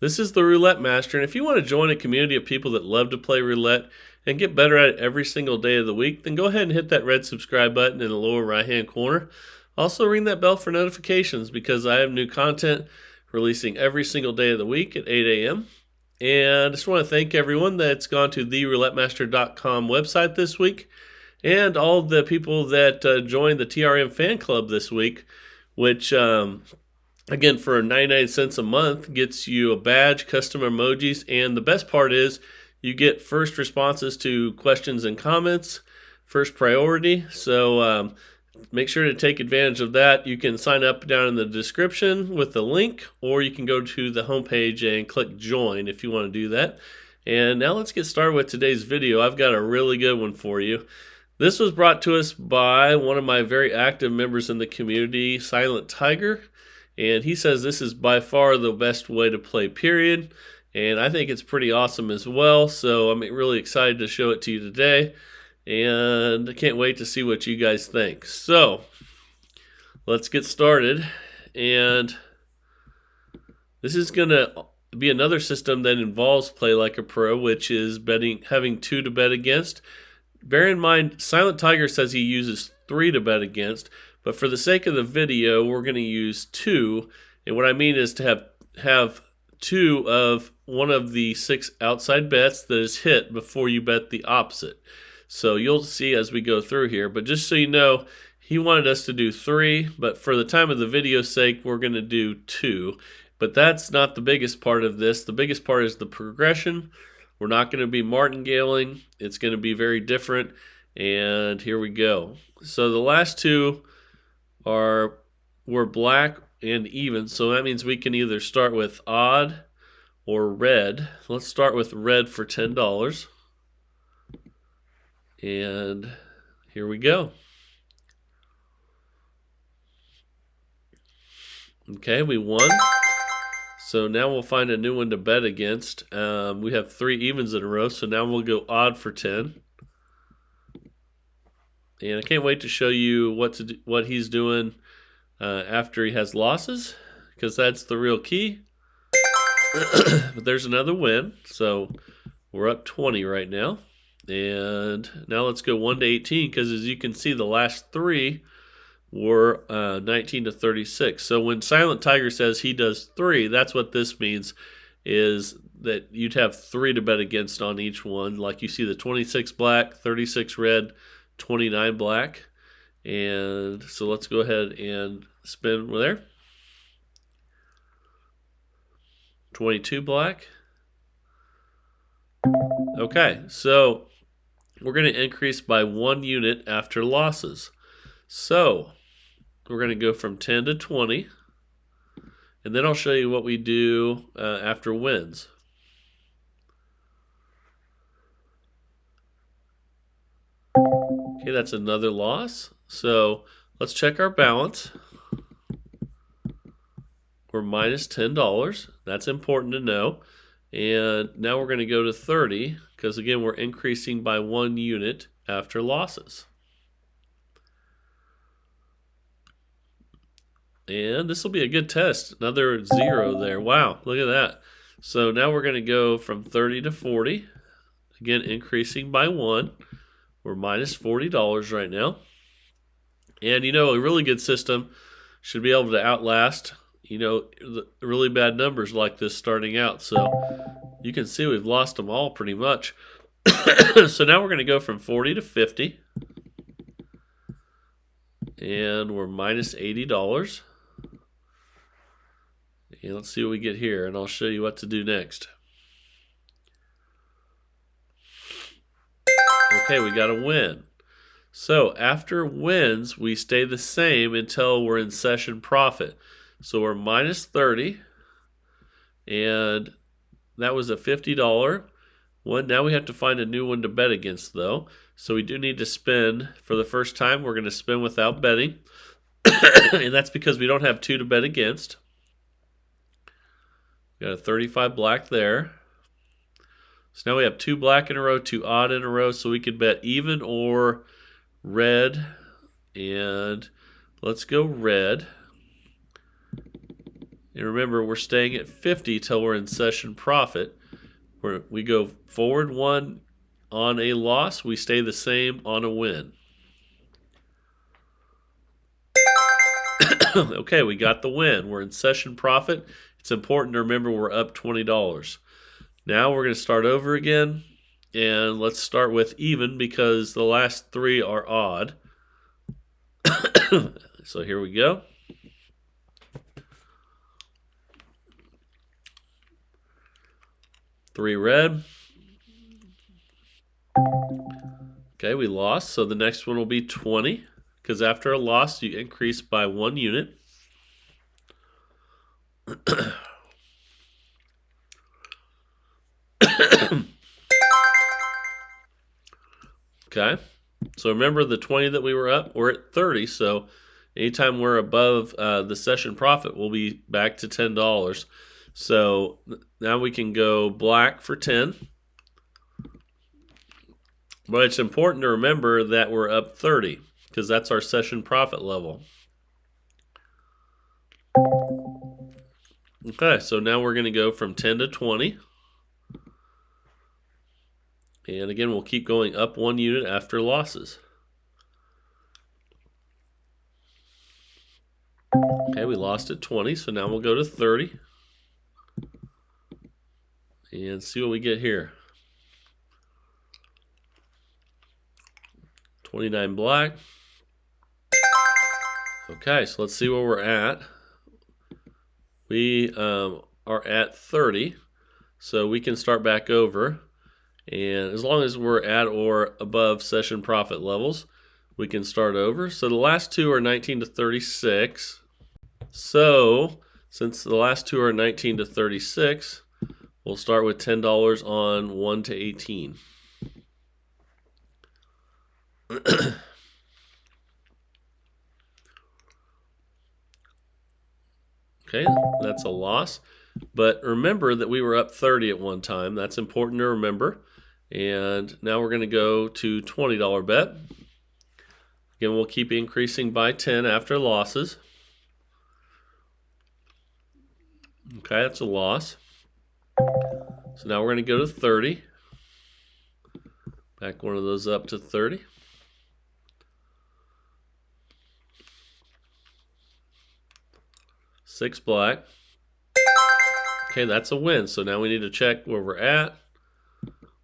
This is the Roulette Master, and if you want to join a community of people that love to play roulette and get better at it every single day of the week, then go ahead and hit that red subscribe button in the lower right-hand corner. Also ring that bell for notifications because I have new content releasing every single day of the week at 8 a.m. And I just want to thank everyone that's gone to theroulettemaster.com website this week and all the people that joined the TRM fan club this week, which again, for 99 cents a month, gets you a badge, custom emojis, and the best part is you get first responses to questions and comments, first priority. So make sure to take advantage of that. You can sign up down in the description with the link, or you can go to the homepage and click join if you want to do that. And now let's get started with today's video. I've got a really good one for you. This was brought to us by one of my very active members in the community, Silent Tiger. And he says this is by far the best way to play, period. And I think it's pretty awesome as well. So I'm really excited to show it to you today. And I can't wait to see what you guys think. So let's get started. And this is going to be another system that involves play like a pro, which is having 2 to bet against. Bear in mind, Silent Tiger says he uses 3 to bet against. But for the sake of the video, we're going to use 2. And what I mean is to have 2 of one of the 6 outside bets that is hit before you bet the opposite. So you'll see as we go through here. But just so you know, he wanted us to do 3. But for the time of the video's sake, we're going to do 2. But that's not the biggest part of this. The biggest part is the progression. We're not going to be martingaling. It's going to be very different. And here we go. So the last 2 were black and even, so that means we can either start with odd or red. Let's start with red for $10. And here we go. Okay, we won. So now we'll find a new one to bet against. We have 3 evens in a row, so now we'll go odd for 10. And I can't wait to show you what he's doing after he has losses, because that's the real key. But there's another win, so we're up 20 right now. And now let's go 1 to 18, because as you can see, the last 3 were 19 to 36. So when Silent Tiger says he does 3, that's what this means, is that you'd have 3 to bet against on each one. Like you see the 26 black, 36 red, 29 black. And so let's go ahead and spin there. 22 black. Okay, so we're going to increase by 1 unit after losses. So we're going to go from 10 to 20. And then I'll show you what we do after wins. Okay, that's another loss. So let's check our balance. We're minus $10. That's important to know. And now we're going to go to 30 because, again, we're increasing by 1 unit after losses. And this will be a good test. Another 0 there. Wow, look at that. So now we're going to go from 30 to 40. Again, increasing by 1. We're minus $40 right now. And, a really good system should be able to outlast, the really bad numbers like this starting out. So you can see we've lost them all pretty much. So now we're going to go from 40 to 50. And we're minus $80. And let's see what we get here, and I'll show you what to do next. Okay, we got a win. So after wins, we stay the same until we're in session profit. So we're minus 30, and that was a $50 one. Now we have to find a new one to bet against, though. So we do need to spin. For the first time, we're going to spin without betting. And that's because we don't have 2 to bet against. Got a 35 black there. So now we have 2 black in a row, 2 odd in a row, so we could bet even or red. And let's go red. And remember, we're staying at 50 till we're in session profit. Where we go forward 1 on a loss, we stay the same on a win. Okay, we got the win. We're in session profit. It's important to remember we're up $20. Now we're going to start over again. And let's start with even because the last 3 are odd. So here we go. Three red. Okay, we lost. So the next one will be 20. Because after a loss, you increase by 1 unit. Okay, so remember the 20 that we were up, we're at 30, so anytime we're above the session profit, we'll be back to $10. So now we can go black for 10. But it's important to remember that we're up 30 because that's our session profit level. Okay, so now we're going to go from 10 to 20. And again, we'll keep going up 1 unit after losses. Okay, we lost at 20, so now we'll go to 30. And see what we get here. 29 black. Okay, so let's see where we're at. We are at 30, so we can start back over. And as long as we're at or above session profit levels, we can start over. So the last 2 are 19 to 36. So since the last 2 are 19 to 36, we'll start with $10 on 1 to 18. Okay, that's a loss. But remember that we were up 30 at one time. That's important to remember. And now we're going to go to $20 bet. Again, we'll keep increasing by 10 after losses. Okay, that's a loss. So now we're going to go to 30. Back one of those up to 30. Six black. Okay, that's a win. So now we need to check where we're at.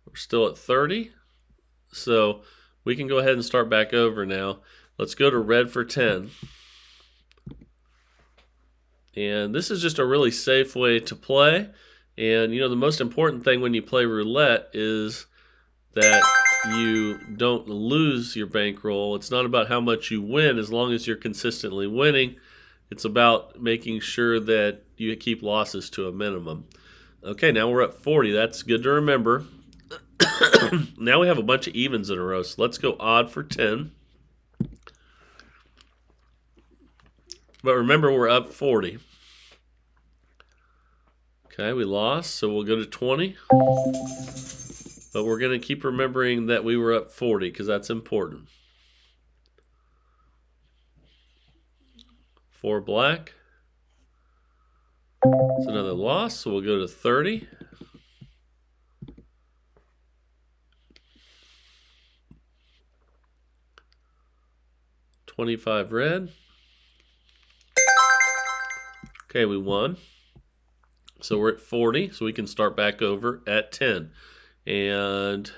We're still at 30. So we can go ahead and start back over now. Let's go to red for 10. And this is just a really safe way to play. And, you know, the most important thing when you play roulette is that you don't lose your bankroll. It's not about how much you win as long as you're consistently winning. It's about making sure that you keep losses to a minimum. Okay, now we're at 40. That's good to remember. Now we have a bunch of evens in a row. So let's go odd for 10. But remember, we're up 40. Okay, we lost, so we'll go to 20. But we're going to keep remembering that we were up 40 because that's important. 4 black. It's another loss, so we'll go to 30. $25 red. Okay, we won. So we're at 40, so we can start back over at 10. And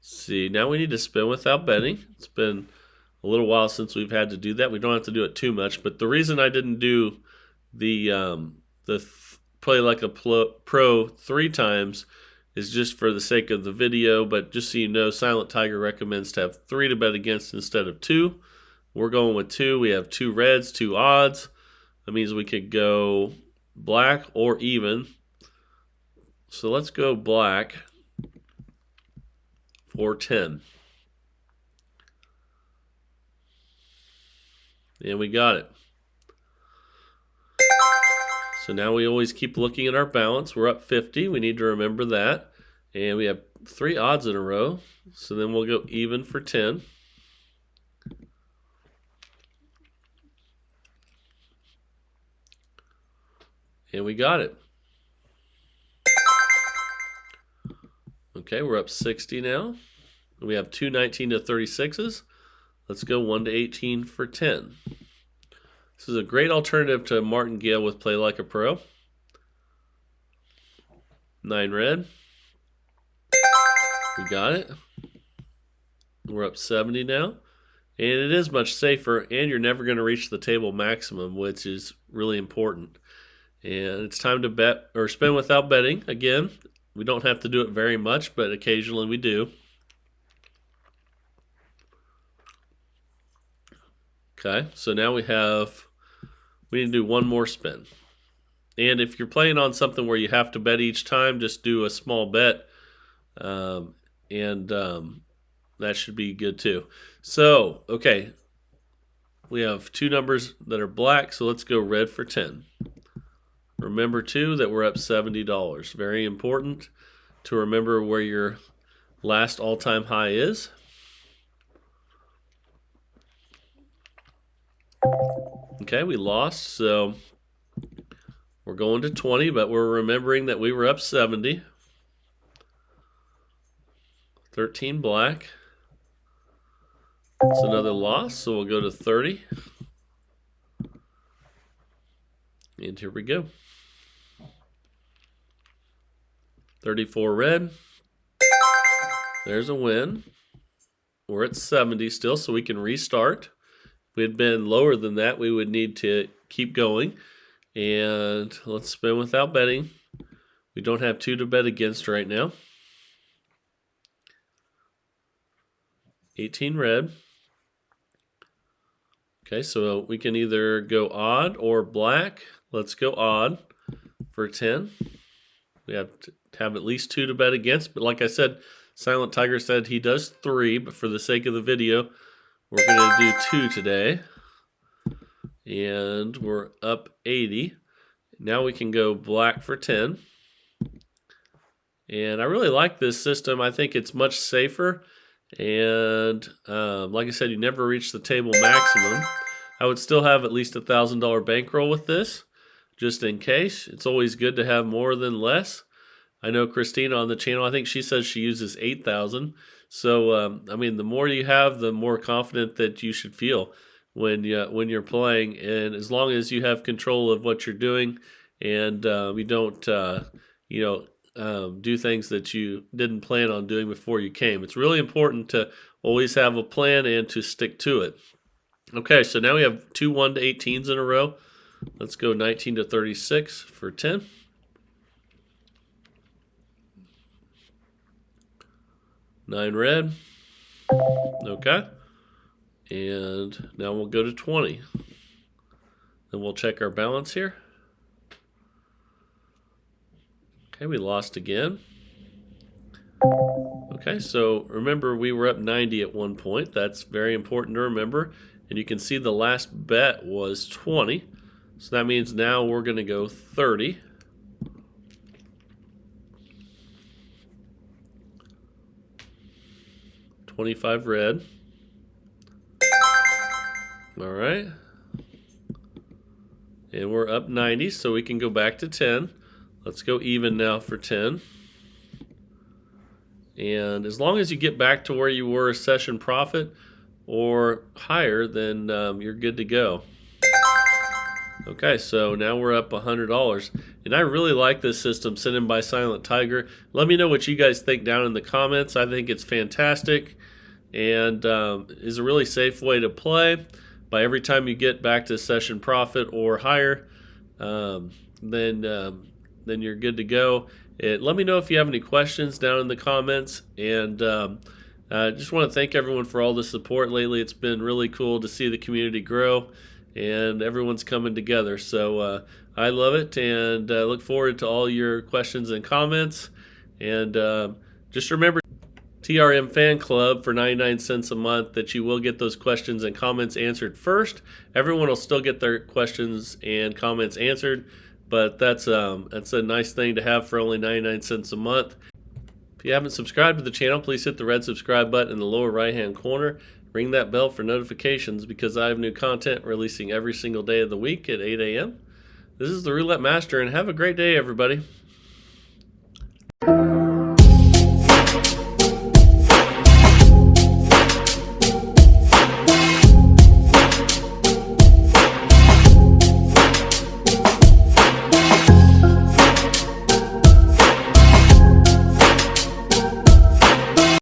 see, now we need to spin without betting. It's been a little while since we've had to do that. We don't have to do it too much, but the reason I didn't do the play like a pro 3 times is just for the sake of the video. But just so you know, Silent Tiger recommends to have 3 to bet against instead of 2. We're going with 2. We have 2 reds, 2 odds. That means we could go black or even. So let's go black for 10. And we got it. So now we always keep looking at our balance. We're up 50. We need to remember that. And we have 3 odds in a row. So then we'll go even for 10. And we got it. Okay, we're up 60 now. We have two 19 to 36s. Let's go 1 to 18 for 10. This is a great alternative to Martingale with Play Like a Pro. 9 red. We got it. We're up 70 now. And it is much safer, and you're never going to reach the table maximum, which is really important. And it's time to bet or spin without betting. Again, we don't have to do it very much, but occasionally we do. Okay, so now we need to do one more spin. And if you're playing on something where you have to bet each time, just do a small bet. That should be good too. So, okay, we have two numbers that are black, so let's go red for 10. Remember too that we're up $70. Very important to remember where your last all-time high is. Okay, we lost, so we're going to 20, but we're remembering that we were up 70. 13 black. It's another loss, so we'll go to 30. And here we go. 34 red. There's a win. We're at 70 still, so we can restart. If we had been lower than that, we would need to keep going. And let's spin without betting. We don't have two to bet against right now. 18 red. Okay, so we can either go odd or black. Let's go odd for 10. We have to have at least two to bet against. But like I said, Silent Tiger said he does 3. But for the sake of the video, we're going to do 2 today. And we're up 80. Now we can go black for 10. And I really like this system. I think it's much safer. And like I said, you never reach the table maximum. I would still have at least $1,000 bankroll with this, just in case. It's always good to have more than less. I know Christina on the channel, I think she says she uses 8,000. So, I mean, the more you have, the more confident that you should feel when you're playing. And as long as you have control of what you're doing and you don't, do things that you didn't plan on doing before you came. It's really important to always have a plan and to stick to it. Okay, so now we have two 1 to 18s in a row. Let's go 19 to 36 for 10. Nine red. Okay. And now we'll go to 20. Then we'll check our balance here. Okay, we lost again. Okay, so remember we were up 90 at one point. That's very important to remember. And you can see the last bet was 20. So that means now we're going to go 30. $25 red. All right. And we're up 90, so we can go back to 10. Let's go even now for 10. And as long as you get back to where you were session profit or higher, then you're good to go. Okay, so now we're up $100. And I really like this system sent in by Silent Tiger. Let me know what you guys think down in the comments. I think it's fantastic and is a really safe way to play. By every time you get back to session profit or higher, then you're good to go. Let me know if you have any questions down in the comments. And I just want to thank everyone for all the support lately. It's been really cool to see the community grow and everyone's coming together. So I love it and look forward to all your questions and comments. And just remember, TRM Fan Club for 99 cents a month, that you will get those questions and comments answered first. Everyone will still get their questions and comments answered, but that's a nice thing to have for only 99 cents a month. If you haven't subscribed to the channel, please hit the red subscribe button in the lower right-hand corner. Ring that bell for notifications because I have new content releasing every single day of the week at 8 a.m. This is the Roulette Master, and have a great day, everybody.